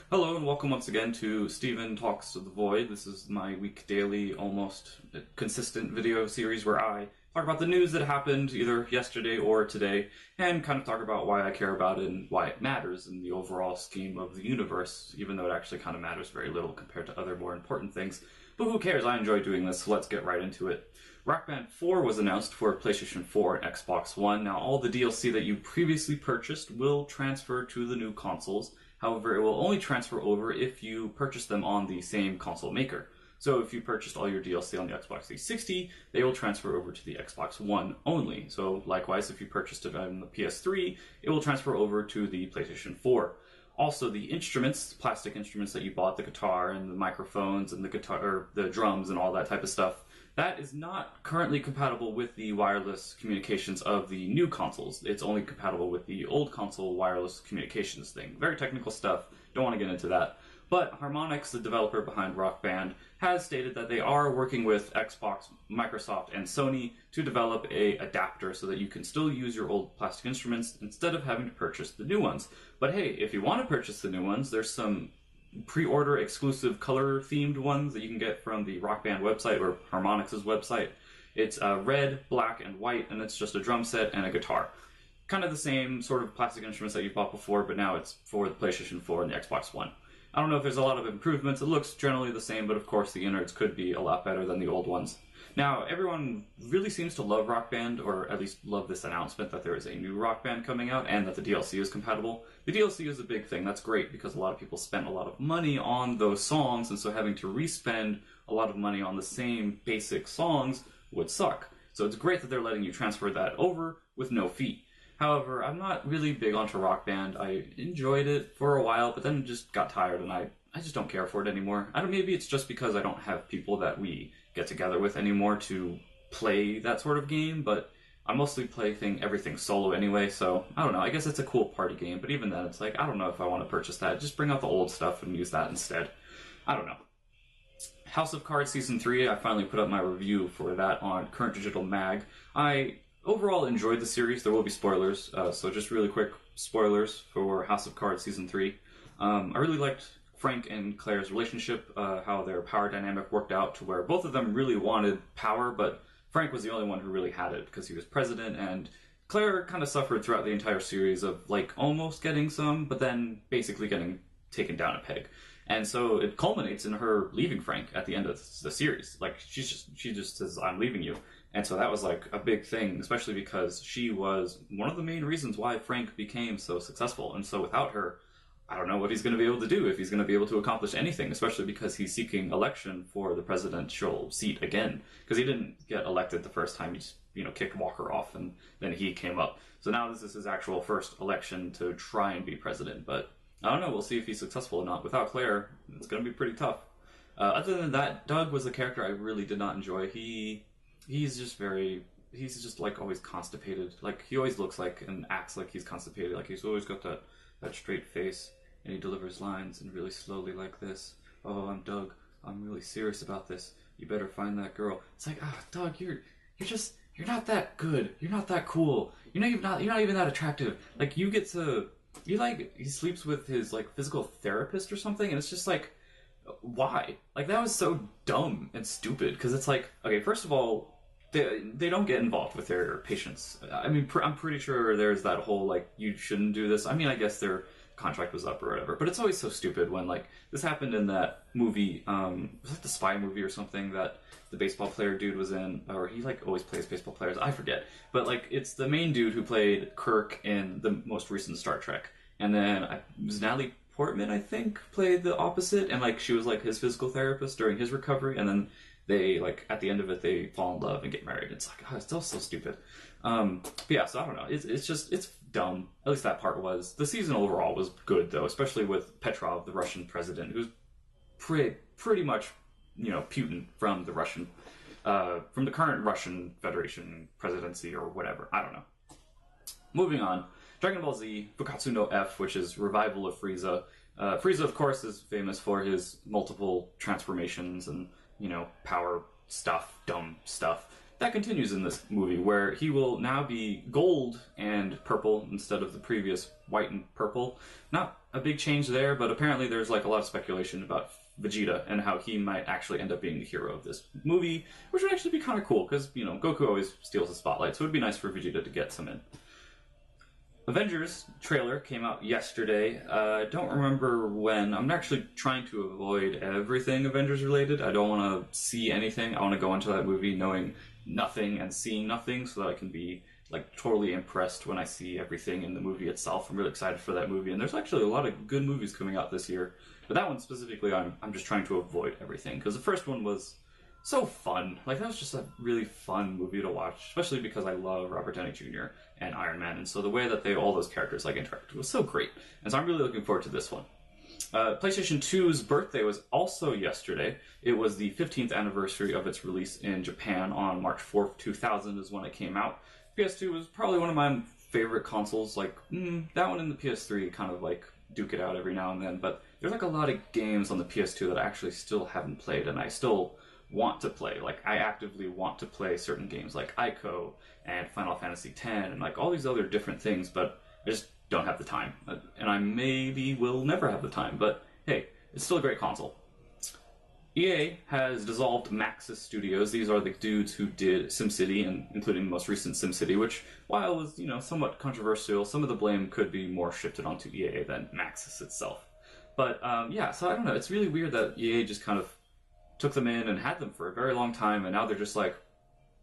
Hello and welcome once again to Steven Talks to the Void. This is my week daily, almost consistent video series where I talk about the news that happened either yesterday or today and kind of talk about why I care about it and why it matters in the overall scheme of the universe, even though it actually kind of matters very little compared to other more important things. But who cares? I enjoy doing this, so let's get right into it. RockBand 4 was announced for PlayStation 4 and Xbox One. Now, all the DLC that you previously purchased will transfer to the new consoles. However, it will only transfer over if you purchase them on the same console maker. So if you purchased all your DLC on the Xbox 360, they will transfer over to the Xbox One only. So likewise, if you purchased it on the PS3, it will transfer over to the PlayStation 4. Also, the instruments, plastic instruments that you bought, the guitar and the microphones and the guitar, or the drums and all that type of stuff, that is not currently compatible with the wireless communications of the new consoles. It's only compatible with the old console wireless communications thing. Very technical stuff, don't want to get into that. But Harmonix, the developer behind Rock Band, has stated that they are working with Xbox, Microsoft, and Sony to develop a adapter so that you can still use your old plastic instruments instead of having to purchase the new ones. But hey, if you want to purchase the new ones, there's some pre-order exclusive color-themed ones that you can get from the Rock Band website or Harmonix's website. It's red, black, and white, and it's just a drum set and a guitar. Kind of the same sort of plastic instruments that you've bought before, but now it's for the PlayStation 4 and the Xbox One. I don't know if there's a lot of improvements. It looks generally the same, but of course the innards could be a lot better than the old ones. Now, everyone really seems to love Rock Band, or at least love this announcement that there is a new Rock Band coming out and that the DLC is compatible. The DLC is a big thing. That's great because a lot of people spent a lot of money on those songs, and so having to re-spend a lot of money on the same basic songs would suck. So it's great that they're letting you transfer that over with no fee. However, I'm not really big onto Rock Band. I enjoyed it for a while, but then just got tired and I just don't care for it anymore. Maybe it's just because I don't have people that we get together with anymore to play that sort of game, but I mostly play everything solo anyway, so I don't know. I guess it's a cool party game, but even then it's like, I don't know if I want to purchase that. Just bring out the old stuff and use that instead. I don't know. House of Cards Season 3, I finally put up my review for that on Current Digital Mag. I overall enjoyed the series. There will be spoilers, so just really quick spoilers for House of Cards Season 3. I really liked Frank and Claire's relationship, how their power dynamic worked out to where both of them really wanted power, but Frank was the only one who really had it because he was president, and Claire kind of suffered throughout the entire series of like almost getting some, but then basically getting taken down a peg. And so it culminates in her leaving Frank at the end of the series. Like she just says, "I'm leaving you." And so that was like a big thing, especially because she was one of the main reasons why Frank became so successful. And so without her, I don't know what he's going to be able to do, if he's going to be able to accomplish anything, especially because he's seeking election for the presidential seat again. Because he didn't get elected the first time, he just, kicked Walker off and then he came up. So now this is his actual first election to try and be president. But I don't know, we'll see if he's successful or not. Without Claire, it's going to be pretty tough. Other than that, Doug was a character I really did not enjoy. He's just like always constipated. Like he always looks like and acts like he's constipated. Like he's always got that straight face, and he delivers lines and really slowly like this. "Oh, I'm Doug. I'm really serious about this. You better find that girl." It's like, Doug, you're not that good. You're not that cool. You're not even that attractive. Like he sleeps with his like physical therapist or something, and it's just like, why? Like that was so dumb and stupid because it's like, okay, first of all, they don't get involved with their patients. I'm pretty sure there's that whole, like, you shouldn't do this. I guess their contract was up or whatever, but it's always so stupid when, like, this happened in that movie, was it the Spy movie or something that the baseball player dude was in, or he, like, always plays baseball players, I forget. But, like, it's the main dude who played Kirk in the most recent Star Trek. And then, it was Natalie Portman, I think, played the opposite, and, like, she was, like, his physical therapist during his recovery, and then they, like, at the end of it, they fall in love and get married. It's like, it's still so stupid. But yeah, so I don't know. It's dumb. At least that part was. The season overall was good, though, especially with Petrov, the Russian president, who's pretty much, Putin from the current Russian Federation presidency or whatever. I don't know. Moving on. Dragon Ball Z, Fukatsu no F, which is revival of Frieza. Frieza, of course, is famous for his multiple transformations and, power stuff, dumb stuff. that continues in this movie, where he will now be gold and purple instead of the previous white and purple. Not a big change there, but apparently there's like a lot of speculation about Vegeta and how he might actually end up being the hero of this movie, which would actually be kind of cool, because, you know, Goku always steals the spotlight, so it would be nice for Vegeta to get some in. Avengers trailer came out yesterday. I don't remember when. I'm actually trying to avoid everything Avengers related. I don't want to see anything. I want to go into that movie knowing nothing and seeing nothing so that I can be like totally impressed when I see everything in the movie itself. I'm really excited for that movie, and there's actually a lot of good movies coming out this year. But that one specifically, I'm just trying to avoid everything, because the first one was so fun. Like, that was just a really fun movie to watch, especially because I love Robert Downey Jr. and Iron Man, and so the way that all those characters like interacted was so great. And so I'm really looking forward to this one. PlayStation 2's birthday was also yesterday. It was the 15th anniversary of its release in Japan on March 4th, 2000 is when it came out. PS2 was probably one of my favorite consoles. Like, that one and the PS3 kind of like duke it out every now and then, but there's like a lot of games on the PS2 that I actually still haven't played, and I still want to play. Like, I actively want to play certain games like Ico and Final Fantasy X and like all these other different things, but I just don't have the time. And I maybe will never have the time, but hey, it's still a great console. EA has dissolved Maxis Studios. These are the dudes who did SimCity, and including the most recent SimCity, which, while it was, you know, somewhat controversial, some of the blame could be more shifted onto EA than Maxis itself. But yeah, so I don't know. It's really weird that EA just kind of took them in and had them for a very long time, and now they're just like,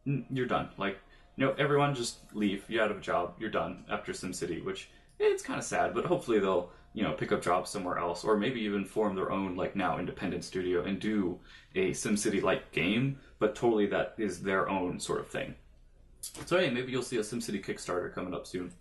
you're done. Like, you know, everyone just leave. You're out of a job. You're done after SimCity, which it's kind of sad, but hopefully they'll, you know, pick up jobs somewhere else, or maybe even form their own, like, now independent studio and do a SimCity-like game, but totally that is their own sort of thing. So hey, maybe you'll see a SimCity Kickstarter coming up soon.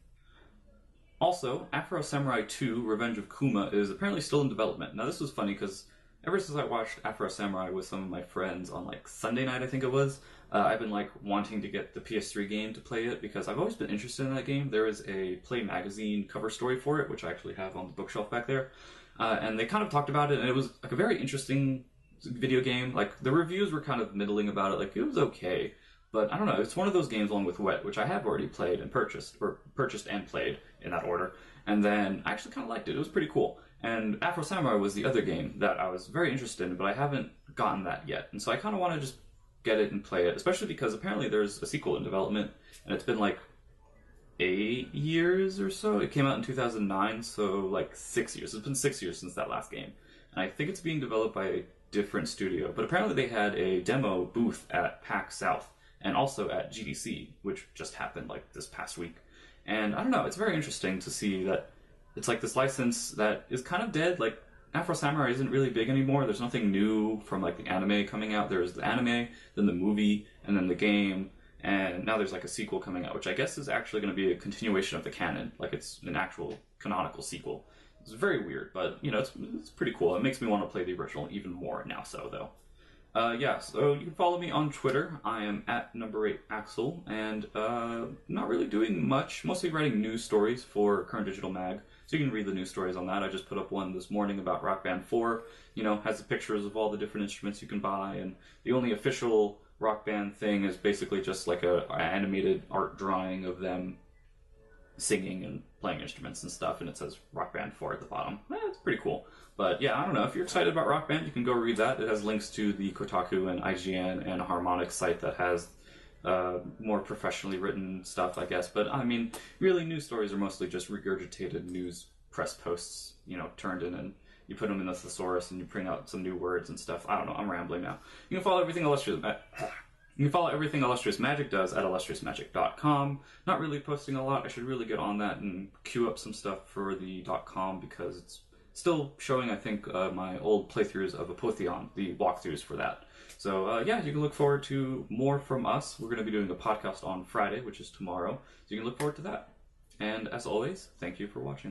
Also, Afro Samurai 2 Revenge of Kuma is apparently still in development. Now, this was funny because ever since I watched Afro Samurai with some of my friends on like Sunday night, I think it was, I've been like wanting to get the PS3 game to play it because I've always been interested in that game. There is a Play magazine cover story for it, which I actually have on the bookshelf back there. And they kind of talked about it, and it was like a very interesting video game. Like, the reviews were kind of middling about it. Like, it was okay, but I don't know. It's one of those games along with Wet, which I have already played and purchased and played in that order. And then I actually kind of liked it. It was pretty cool. And Afro Samurai was the other game that I was very interested in, but I haven't gotten that yet. And so I kind of want to just get it and play it, especially because apparently there's a sequel in development, and it's been like 8 years or so. It came out in 2009, so like 6 years. It's been 6 years since that last game. And I think it's being developed by a different studio, but apparently they had a demo booth at PAX South and also at GDC, which just happened like this past week. And I don't know, it's very interesting to see that it's like this license that is kind of dead. Like, Afro Samurai isn't really big anymore. There's nothing new from like the anime coming out. There's the anime, then the movie, and then the game, and now there's like a sequel coming out, which I guess is actually going to be a continuation of the canon. Like, it's an actual canonical sequel. It's very weird, but you know, it's pretty cool. It makes me want to play the original even more now. So though. Yeah, so you can follow me on Twitter. I am at @8axel, and not really doing much, mostly writing news stories for Current Digital Mag, so you can read the news stories on that. I just put up one this morning about RockBand 4, you know, has the pictures of all the different instruments you can buy, and the only official RockBand thing is basically just like a animated art drawing of them singing and playing instruments and stuff, and it says Rock Band 4 at the bottom. It's pretty cool. But yeah, I don't know. If you're excited about Rock Band, you can go read that. It has links to the Kotaku and IGN and Harmonix site that has more professionally written stuff, I guess. But I mean, really, news stories are mostly just regurgitated news press posts, you know, turned in, and you put them in the thesaurus and you print out some new words and stuff. I don't know. I'm rambling now. You can follow everything illustrious. You can follow everything Illustrious Magic does at illustriousmagic.com. Not really posting a lot. I should really get on that and queue up some stuff for the .com because it's still showing, I think, my old playthroughs of Apotheon, the walkthroughs for that. So, yeah, you can look forward to more from us. We're going to be doing a podcast on Friday, which is tomorrow. So you can look forward to that. And as always, thank you for watching.